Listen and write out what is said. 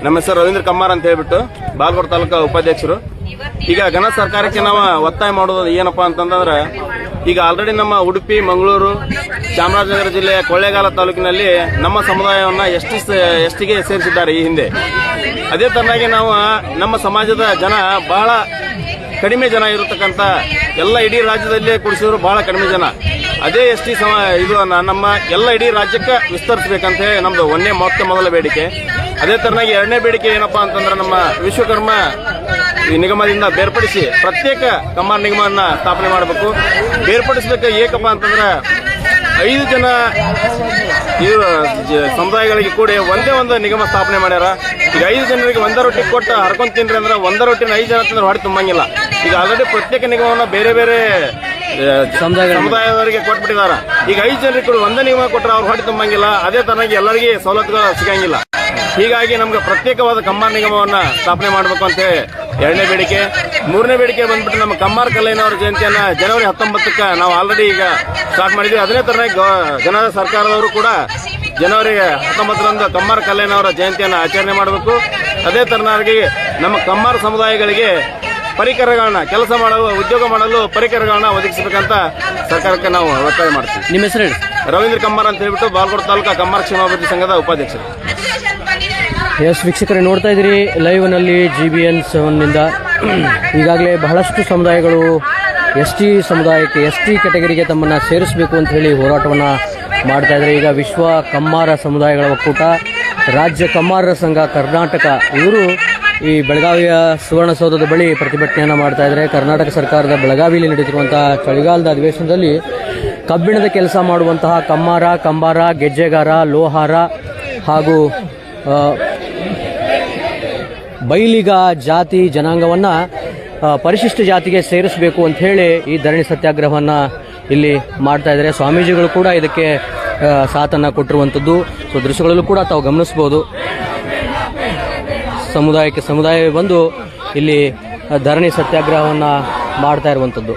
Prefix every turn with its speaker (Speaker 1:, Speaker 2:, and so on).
Speaker 1: ನಮ್ಮ ಹೆಸರು ರವೀಂದ್ರ ಕಮ್ಮಾರ್ ಅಂತ ಹೇಳ್ಬಿಟ್ಟು ಬಾಗಲಕೋಟೆ ತಾಲೂಕಾ ಉಪಾಧ್ಯಕ್ಷರು. ಈಗ ಘನ ಸರ್ಕಾರಕ್ಕೆ ನಾವು ಒತ್ತಾಯ ಮಾಡೋದು ಏನಪ್ಪಾ ಅಂತಂದ್ರೆ, ಈಗ ಆಲ್ರೆಡಿ ನಮ್ಮ ಉಡುಪಿ, ಮಂಗಳೂರು, ಚಾಮರಾಜನಗರ ಜಿಲ್ಲೆಯ ಕೊಳ್ಳೇಗಾಲ ತಾಲೂಕಿನಲ್ಲಿ ನಮ್ಮ ಸಮುದಾಯವನ್ನ ಎಷ್ಟಿಗೆ ಸೇರಿಸಿದ್ದಾರೆ ಈ ಹಿಂದೆ. ಅದೇ ತರನಾಗಿ ನಾವು ನಮ್ಮ ಸಮಾಜದ ಜನ ಬಹಳ ಕಡಿಮೆ ಜನ ಇರತಕ್ಕಂತ, ಎಲ್ಲ ಇಡೀ ರಾಜ್ಯದಲ್ಲಿ ಕೂಡಿಸಿದ್ರು ಬಹಳ ಕಡಿಮೆ ಜನ. ಅದೇ ಎಸ್ಟಿ ಇದು ನಮ್ಮ ಎಲ್ಲ ಇಡೀ ರಾಜ್ಯಕ್ಕೆ ವಿಸ್ತರಿಸಬೇಕಂತ ನಮ್ದು ಮೊದಲ ಬೇಡಿಕೆ. ಅದೇ ತರನಾಗಿ ಎರಡನೇ ಬೇಡಿಕೆ ಏನಪ್ಪಾ ಅಂತಂದ್ರೆ, ನಮ್ಮ ವಿಶ್ವಕರ್ಮ ನಿಗಮದಿಂದ ಬೇರ್ಪಡಿಸಿ ಪ್ರತ್ಯೇಕ ಕಮ್ಮಾರ ನಿಗಮವನ್ನ ಸ್ಥಾಪನೆ ಮಾಡಬೇಕು. ಬೇರ್ಪಡಿಸಬೇಕು ಏಕಪ್ಪ ಅಂತಂದ್ರೆ 5 ಜನ ಸಮುದಾಯಗಳಿಗೆ ಕೂಡಿ ಒಂದೇ ಒಂದು ನಿಗಮ ಸ್ಥಾಪನೆ ಮಾಡ್ಯಾರ. ಈಗ 5 ಜನರಿಗೆ ಒಂದೇ ರೊಟ್ಟಿ ಕೊಟ್ಟು ಹರ್ಕೊಂಡ್ ತಿನ್ರಿ ಅಂದ್ರೆ ಒಂದೇ ರೊಟ್ಟಿನ 5 ಜನ ತಿಂದ್ರೆ ಹೊಡೆ ತುಂಬಂಗಿಲ್ಲ. ಈಗ ಆಲ್ರೆಡಿ ಪ್ರತ್ಯೇಕ ನಿಗಮವನ್ನ ಬೇರೆ ಬೇರೆ ಸಮುದಾಯದವರಿಗೆ ಕೊಟ್ಬಿಟ್ಟಿದಾರ. ಈಗ 5 ಜನರಿಗೆ ಕೂಡ ಒಂದೇ ನಿಗಮ ಕೊಟ್ಟರೆ ಅವ್ರು ಹೊಡೆ ತುಂಬಂಗಿಲ್ಲ. ಅದೇ ತರನಾಗಿ ಎಲ್ಲರಿಗೆ ಸವಲತ್ತುಗಳು ಸಿಗಂಗಿಲ್ಲ. ಹೀಗಾಗಿ ನಮ್ಗೆ ಪ್ರತ್ಯೇಕವಾದ ಕಮ್ಮಾರ ನಿಗಮವನ್ನ ಸ್ಥಾಪನೆ ಮಾಡಬೇಕು ಅಂತ ಎರಡನೇ ಬೇಡಿಕೆ. ಮೂರನೇ ಬೇಡಿಕೆ ಬಂದ್ಬಿಟ್ಟು, ನಮ್ಮ ಕಮ್ಮಾರ ಕಲ್ಲಯ್ಯನವರ ಜಯಂತಿಯನ್ನ ಜನವರಿ 19ಕ್ಕೆ ನಾವು ಆಲ್ರೆಡಿ ಈಗ ಸ್ಟಾರ್ಟ್ ಮಾಡಿದ್ವಿ. ಅದೇ ತರನಾಗಿ ಜನ ಸರ್ಕಾರದವರು ಕೂಡ ಜನವರಿ 19ರಂದು ಕಮ್ಮಾರ ಕಲ್ಲಯ್ಯನವರ ಜಯಂತಿಯನ್ನ ಆಚರಣೆ ಮಾಡಬೇಕು. ಅದೇ ತರನಾಗಿ ನಮ್ಮ ಕಮ್ಮಾರ ಸಮುದಾಯಗಳಿಗೆ ಪರಿಕರಗಳನ್ನ, ಕೆಲಸ ಮಾಡಲು, ಉದ್ಯೋಗ ಮಾಡಲು ಪರಿಕರಗಳನ್ನ ಒದಗಿಸಬೇಕಂತ ಸರ್ಕಾರಕ್ಕೆ ನಾವು ಒತ್ತಾಯ ಮಾಡ್ತೀವಿ.
Speaker 2: ನಿಮ್ಮ ಹೆಸರು ಹೇಳಿ?
Speaker 1: ರವೀಂದ್ರ ಕಮ್ಮಾರ್ ಅಂತ ಹೇಳ್ಬಿಟ್ಟು ಬಾಗಲಕೋಟೆ ತಾಲೂಕಾ ಕಮ್ಮಾರ ಕ್ಷೇಮಾಭಿವೃದ್ಧಿ ಸಂಘದ ಉಪಾಧ್ಯಕ್ಷರು.
Speaker 2: ಎಸ್ ವೀಕ್ಷಕರೇ, ನೋಡ್ತಾ ಇದ್ದೀರಿ ಲೈವ್ನಲ್ಲಿ GBN 7ನಿಂದ. ಈಗಾಗಲೇ ಬಹಳಷ್ಟು ಸಮುದಾಯಗಳು ST ಸಮುದಾಯಕ್ಕೆ, ST ಕ್ಯಾಟಗರಿಗೆ ತಮ್ಮನ್ನು ಸೇರಿಸಬೇಕು ಅಂತ ಹೇಳಿ ಹೋರಾಟವನ್ನು ಮಾಡ್ತಾ ಇದ್ದಾರೆ. ಈಗ ವಿಶ್ವ ಕಮ್ಮಾರ ಸಮುದಾಯಗಳ ಒಕ್ಕೂಟ, ರಾಜ್ಯ ಕಮ್ಮಾರರ ಸಂಘ ಕರ್ನಾಟಕ, ಇವರು ಈ ಬೆಳಗಾವಿಯ ಸುವರ್ಣಸೌಧದ ಬಳಿ ಪ್ರತಿಭಟನೆಯನ್ನು ಮಾಡ್ತಾ ಇದ್ದಾರೆ. ಕರ್ನಾಟಕ ಸರ್ಕಾರದ ಬೆಳಗಾವಿಯಲ್ಲಿ ನಡೆಯುತ್ತಿರುವಂತಹ ಚಳಿಗಾಲದ ಅಧಿವೇಶನದಲ್ಲಿ ಕಬ್ಬಿಣದ ಕೆಲಸ ಮಾಡುವಂತಹ ಕಮ್ಮಾರ, ಕಂಬಾರ, ಗೆಜ್ಜೆಗಾರ, ಲೋಹಾರ ಹಾಗೂ ಬೈಲಿಗ ಜಾತಿ ಜನಾಂಗವನ್ನು ಪರಿಶಿಷ್ಟ ಜಾತಿಗೆ ಸೇರಿಸಬೇಕು ಅಂತ ಹೇಳಿ ಈ ಧರಣಿ ಸತ್ಯಾಗ್ರಹವನ್ನು ಇಲ್ಲಿ ಮಾಡ್ತಾ ಇದ್ದಾರೆ. ಸ್ವಾಮೀಜಿಗಳು ಕೂಡ ಇದಕ್ಕೆ ಸಾಥನ್ನು ಕೊಟ್ಟಿರುವಂಥದ್ದು. ಸೊ ದೃಶ್ಯಗಳಲ್ಲೂ ಕೂಡ ತಾವು ಗಮನಿಸಬಹುದು. ಸಮುದಾಯ ಬಂದು ಇಲ್ಲಿ ಧರಣಿ ಸತ್ಯಾಗ್ರಹವನ್ನು ಮಾಡ್ತಾ ಇರುವಂಥದ್ದು.